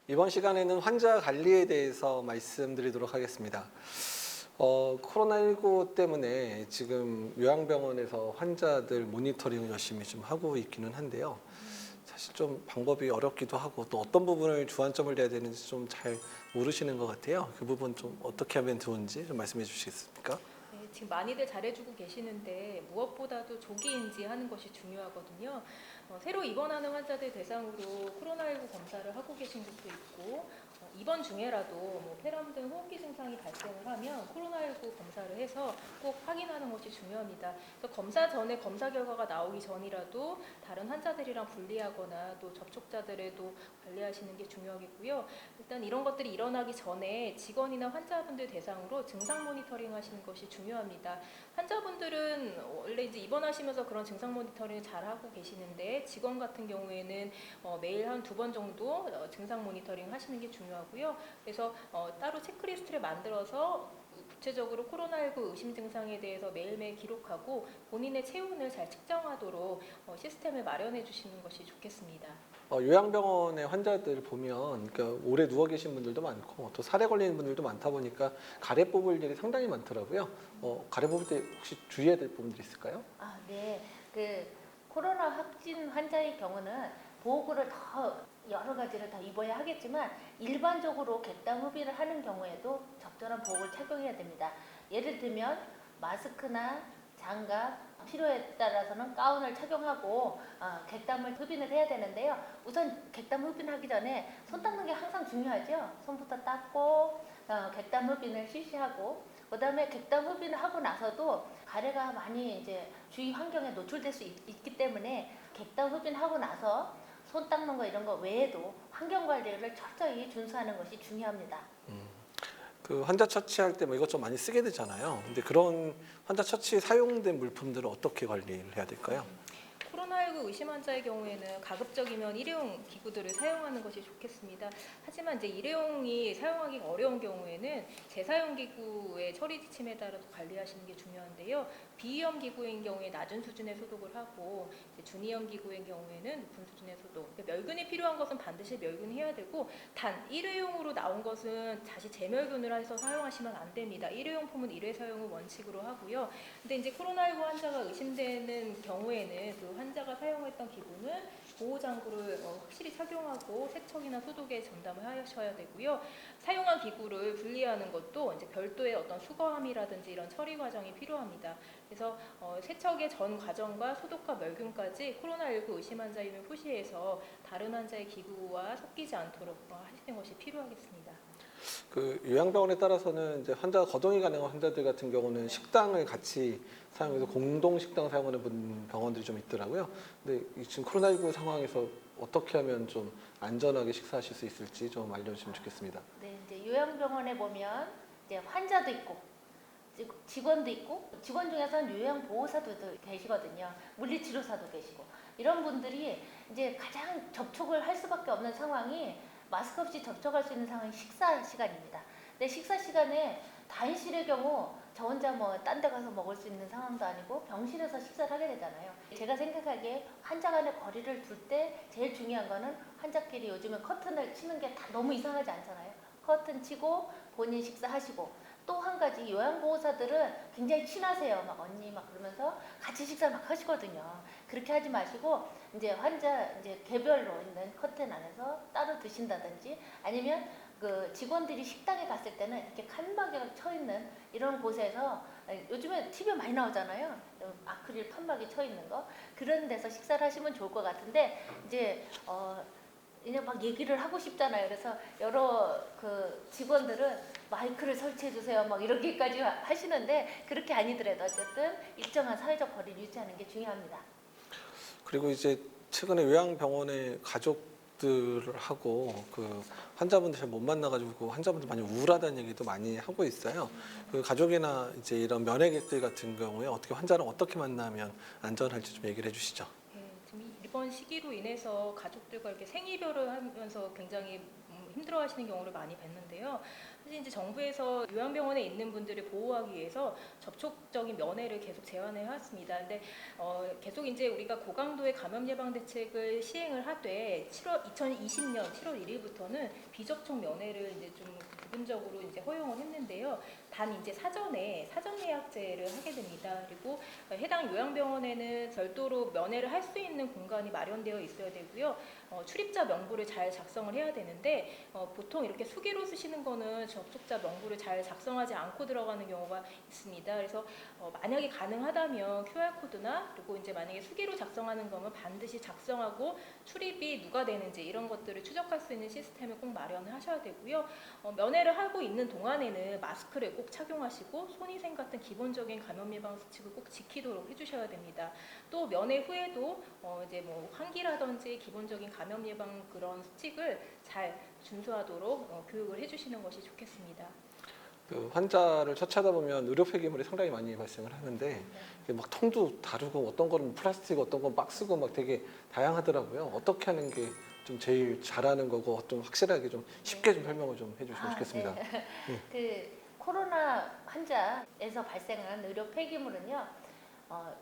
이번 시간에는 환자 관리에 대해서 말씀드리도록 하겠습니다. 코로나19 때문에 지금 요양병원에서 환자들 모니터링을 열심히 좀 하고 있기는 한데요. 사실 좀 방법이 어렵기도 하고 또 어떤 부분을 주안점을 둬야 되는지 좀 잘 모르시는 것 같아요. 그 부분 좀 어떻게 하면 좋은지 좀 말씀해 주시겠습니까? 네, 지금 많이들 잘해주고 계시는데 무엇보다도 조기 인지하는 것이 중요하거든요. 새로 입원하는 환자들 대상으로 코로나19 검사를 하고 계신 곳도 있고 입원 중에라도 폐렴 등 호흡기 증상이 발생을 하면 코로나19 검사를 해서 꼭 확인하는 것이 중요합니다. 그래서 검사 전에 검사 결과가 나오기 전이라도 다른 환자들이랑 분리하거나 또 접촉자들에도 관리하시는 게 중요하겠고요. 일단 이런 것들이 일어나기 전에 직원이나 환자분들 대상으로 증상 모니터링 하시는 것이 중요합니다. 환자분들은 원래 이제 입원하시면서 그런 증상 모니터링을 잘 하고 계시는데 직원 같은 경우에는 매일 한 2번 정도 증상 모니터링 하시는 게 중요하고요. 그래서 따로 체크리스트를 만들어서 구체적으로 코로나19 의심 증상에 대해서 매일매일 기록하고 본인의 체온을 잘 측정하도록 시스템을 마련해 주시는 것이 좋겠습니다. 요양병원의 환자들 보면 그러니까 오래 누워 계신 분들도 많고 또 살에 걸리는 분들도 많다 보니까 가래 뽑을 일이 상당히 많더라고요. 가래 뽑을 때 혹시 주의해야 될 부분들이 있을까요? 네. 그 코로나 확진 환자의 경우는 보호구를 더 여러 가지를 더 입어야 하겠지만 일반적으로 객단 흡입을 하는 경우에도 적절한 보호를 착용해야 됩니다. 예를 들면 마스크나 장갑, 필요에 따라서는 가운을 착용하고 객담을 흡인을 해야 되는데요. 우선 객담 흡인하기 전에 손 닦는 게 항상 중요하죠. 손부터 닦고 객담 흡인을 실시하고 그다음에 객담 흡인을 하고 나서도 가래가 많이 이제 주위 환경에 노출될 수 있기 때문에 객담 흡인하고 나서 손 닦는 거 이런 거 외에도 환경 관리를 철저히 준수하는 것이 중요합니다. 그 환자 처치할 때 뭐 이것저것 많이 쓰게 되잖아요. 근데 그런 환자 처치에 사용된 물품들을 어떻게 관리를 해야 될까요? 코로나19 의심 환자의 경우에는 가급적이면 일회용 기구들을 사용하는 것이 좋겠습니다. 하지만 이제 일회용이 사용하기 어려운 경우에는 재사용 기구의 처리 지침에 따라서 관리하시는 게 중요한데요. 비위험 기구인 경우에 낮은 수준의 소독을 하고 중위험 기구인 경우에는 높은 수준의 소독. 멸균이 필요한 것은 반드시 멸균해야 되고 단 일회용으로 나온 것은 다시 재멸균을 해서 사용하시면 안 됩니다. 일회용품은 일회 사용을 원칙으로 하고요. 근데 이제 코로나19 환자가 의심되는 경우에는 그 환자가 사용했던 기구는 보호장구를 확실히 착용하고 세척이나 소독에 전담을 하셔야 되고요. 사용한 기구를 분리하는 것도 이제 별도의 어떤 수거함이라든지 이런 처리 과정이 필요합니다. 그래서 세척의 전 과정과 소독과 멸균까지 코로나19 의심 환자임을 표시해서 다른 환자의 기구와 섞이지 않도록 하시는 것이 필요하겠습니다. 그 요양병원에 따라서는 이제 환자가 거동이 가능한 환자들 같은 경우는 식당을 같이 사용해서 공동 식당 사용하는 병원들이 좀 있더라고요. 근데 지금 코로나19 상황에서 어떻게 하면 좀 안전하게 식사하실 수 있을지 좀 알려주시면 좋겠습니다. 네, 이제 요양병원에 보면 이제 환자도 있고 직원도 있고 직원 중에서는 요양보호사도 계시거든요. 물리치료사도 계시고 이런 분들이 이제 가장 접촉을 할 수밖에 없는 상황이 마스크 없이 접촉할 수 있는 상황이 식사 시간입니다. 근데 식사 시간에 다인실의 경우 저 혼자 뭐 딴 데 가서 먹을 수 있는 상황도 아니고 병실에서 식사를 하게 되잖아요. 제가 생각하기에 환자 간의 거리를 둘 때 제일 중요한 거는 환자끼리 요즘은 커튼을 치는 게 다 너무 이상하지 않잖아요. 커튼 치고 본인 식사하시고 또 한 가지 요양보호사들은 굉장히 친하세요. 막 언니 막 그러면서 같이 식사 막 하시거든요. 그렇게 하지 마시고 이제 환자 이제 개별로 있는 커튼 안에서 따로 드신다든지 아니면 그 직원들이 식당에 갔을 때는 이렇게 칸막이가 쳐 있는 이런 곳에서 요즘에 TV에 많이 나오잖아요. 아크릴 판막이 쳐 있는 거 그런 데서 식사를 하시면 좋을 것 같은데 이제 이제 막 얘기를 하고 싶잖아요. 그래서 여러 그 직원들은 마이크를 설치해 주세요. 막 이렇게까지 하시는데 그렇게 아니더라도 어쨌든 일정한 사회적 거리를 유지하는 게 중요합니다. 그리고 이제 최근에 요양병원의 가족들하고 그 환자분들 잘 못 만나가지고 환자분들 많이 우울하다는 얘기도 많이 하고 있어요. 그 가족이나 이제 이런 면회객들 같은 경우에 어떻게 환자를 어떻게 만나면 안전할지 좀 얘기를 해주시죠. 지금 이번 시기로 인해서 가족들과 이렇게 생이별을 하면서 굉장히 힘들어하시는 경우를 많이 뵀는데요. 사실 이제 정부에서 요양병원에 있는 분들을 보호하기 위해서 접촉적인 면회를 계속 제한을 해왔습니다. 근데 계속 이제 우리가 고강도의 감염 예방 대책을 시행을 하되 2020년 7월 1일부터는 비접촉 면회를 이제 좀 부분적으로 이제 허용을 했는데요. 단 이제 사전 예약제를 하게 됩니다. 그리고 해당 요양병원에는 별도로 면회를 할 수 있는 공간이 마련되어 있어야 되고요. 출입자 명부를 잘 작성을 해야 되는데 보통 이렇게 수기로 쓰시는 거는 접촉자 명부를 잘 작성하지 않고 들어가는 경우가 있습니다. 그래서 만약에 가능하다면 QR코드나 그리고 이제 만약에 수기로 작성하는 거면 반드시 작성하고 출입이 누가 되는지 이런 것들을 추적할 수 있는 시스템을 꼭 마련을 하셔야 되고요. 면회를 하고 있는 동안에는 마스크를 꼭 착용하시고 손위생 같은 기본적인 감염 예방 수칙을 꼭 지키도록 해주셔야 됩니다. 또 면회 후에도 이제 뭐 환기라든지 기본적인 감염 예방 그런 수칙을 잘 준수하도록 교육을 해주시는 것이 좋겠습니다. 그 환자를 처치하다 보면 의료 폐기물이 상당히 많이 발생을 하는데 이게 막 통도 다르고 어떤 거는 플라스틱, 어떤 건 박스고 막 되게 다양하더라고요. 어떻게 하는 게 좀 제일 잘하는 거고 좀 확실하게 좀 쉽게 좀 설명을 좀 해주시면 좋겠습니다. 네. 그 코로나 환자에서 발생한 의료 폐기물은요,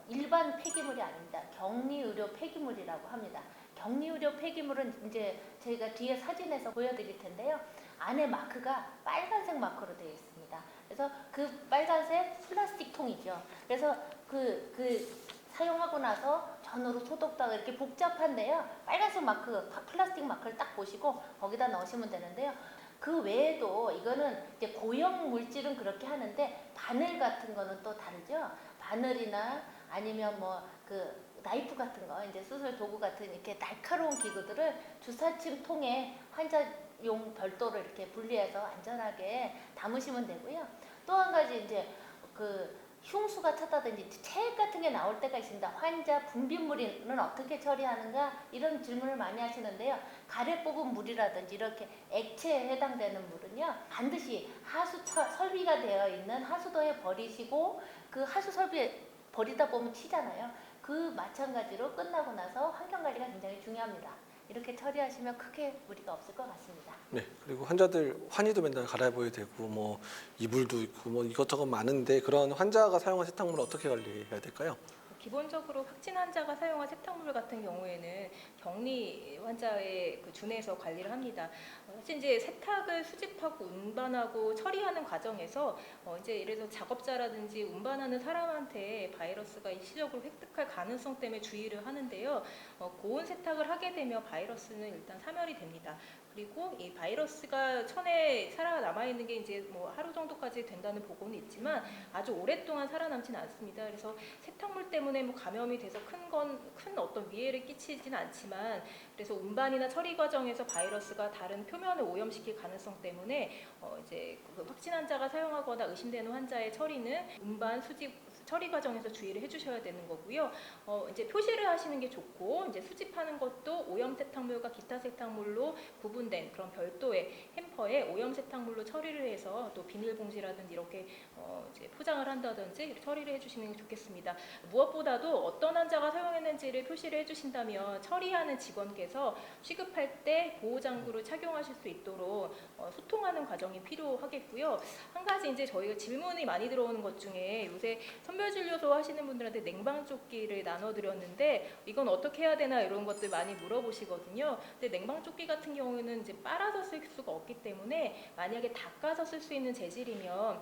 일반 폐기물이 아닙니다. 격리 의료 폐기물이라고 합니다. 격리 의료 폐기물은 이제 저희가 뒤에 사진에서 보여드릴 텐데요. 안에 마크가 빨간색 마크로 되어 있습니다. 그래서 그 빨간색 플라스틱 통이죠. 그래서 그 사용하고 나서 전으로 소독도 하고 이렇게 복잡한데요. 빨간색 마크, 플라스틱 마크를 딱 보시고 거기다 넣으시면 되는데요. 그 외에도 이거는 이제 고형 물질은 그렇게 하는데 바늘 같은 거는 또 다르죠. 바늘이나 아니면 뭐 그 나이프 같은 거, 이제 수술 도구 같은 이렇게 날카로운 기구들을 주사침 통에 환자용 별도로 이렇게 분리해서 안전하게 담으시면 되고요. 또 한 가지 이제 그 흉수가 찼다든지 체액 같은 게 나올 때가 있습니다. 환자 분비물은 어떻게 처리하는가 이런 질문을 많이 하시는데요. 가래 뽑은 물이라든지 이렇게 액체에 해당되는 물은요, 반드시 하수 설비가 되어 있는 하수도에 버리시고 그 하수 설비에 버리다 보면 튀잖아요. 그 마찬가지로 끝나고 나서 환경관리가 굉장히 중요합니다. 이렇게 처리하시면 크게 무리가 없을 것 같습니다. 네, 그리고 환자들 환의도 맨날 갈아입어야 되고 뭐 이불도 있고 뭐 이것저것 많은데 그런 환자가 사용한 세탁물을 어떻게 관리해야 될까요? 기본적으로 확진 환자가 사용한 세탁물 같은 경우에는 격리 환자에 준해서 관리를 합니다. 사실 이제 세탁을 수집하고 운반하고 처리하는 과정에서 이제 예를 들어 작업자라든지 운반하는 사람한테 바이러스가 일시적으로 획득할 가능성 때문에 주의를 하는데요. 고온 세탁을 하게 되면 바이러스는 일단 사멸이 됩니다. 그리고 이 바이러스가 천에 살아남아 있는 게 이제 뭐 하루 정도까지 된다는 보고는 있지만 아주 오랫동안 살아남지는 않습니다. 그래서 세탁물 때문에 뭐 감염이 돼서 큰 어떤 위해를 끼치지는 않지만 그래서 운반이나 처리 과정에서 바이러스가 다른 표면을 오염시킬 가능성 때문에 이제 그 확진 환자가 사용하거나 의심되는 환자의 처리는 운반 수집 처리 과정에서 주의를 해주셔야 되는 거고요. 이제 표시를 하시는 게 좋고 이제 수집하는 것도 오염 세탁물과 기타 세탁물로 구분된 그런 별도의 햄퍼에 오염 세탁물로 처리를 해서 또 비닐봉지라든지 이렇게 이제 포장을 한다든지 이렇게 처리를 해주시는 게 좋겠습니다. 무엇보다도 어떤 환자가 사용했는지를 표시를 해주신다면 처리하는 직원께서 취급할 때 보호장구를 착용하실 수 있도록 소통하는 과정이 필요하겠고요. 한 가지 이제 저희가 질문이 많이 들어오는 것 중에 요새 선별진료소 하시는 분들한테 냉방조끼를 나눠드렸는데 이건 어떻게 해야 되나 이런 것들 많이 물어보시거든요. 근데 냉방조끼 같은 경우에는 이제 빨아서 쓸 수가 없기 때문에 만약에 닦아서 쓸 수 있는 재질이면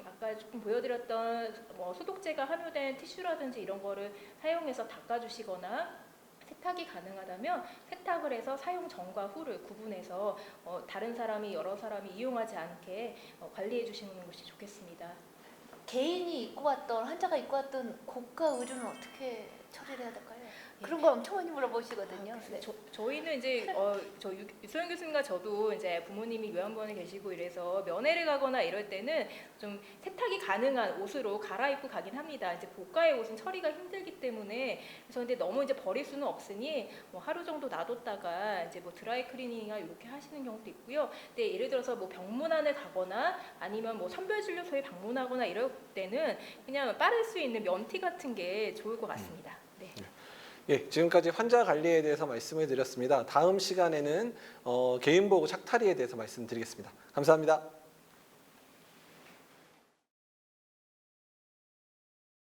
아까 조금 보여드렸던 소독제가 함유된 티슈라든지 이런 거를 사용해서 닦아주시거나 세탁이 가능하다면 세탁을 해서 사용 전과 후를 구분해서 다른 사람이 여러 사람이 이용하지 않게 관리해 주시는 것이 좋겠습니다. 개인이 입고 왔던 환자가 입고 왔던 고가 의류는 어떻게 처리를 해야 될까요? 그런 거 엄청 많이 물어보시거든요. 네. 저희는 이제 저 유소연 교수님과 저도 이제 부모님이 요양병원에 계시고 이래서 면회를 가거나 이럴 때는 좀 세탁이 가능한 옷으로 갈아입고 가긴 합니다. 이제 고가의 옷은 처리가 힘들기 때문에 그래서 근데 너무 이제 버릴 수는 없으니 뭐 하루 정도 놔뒀다가 이제 뭐 드라이 클리닝이나 이렇게 하시는 경우도 있고요. 근데 예를 들어서 뭐 병문안을 가거나 아니면 뭐 선별진료소에 방문하거나 이럴 때는 그냥 빠를 수 있는 면티 같은 게 좋을 것 같습니다. 네. 예, 지금까지 환자 관리에 대해서 말씀을 드렸습니다. 다음 시간에는 개인보호 착탈리에 대해서 말씀드리겠습니다. 감사합니다.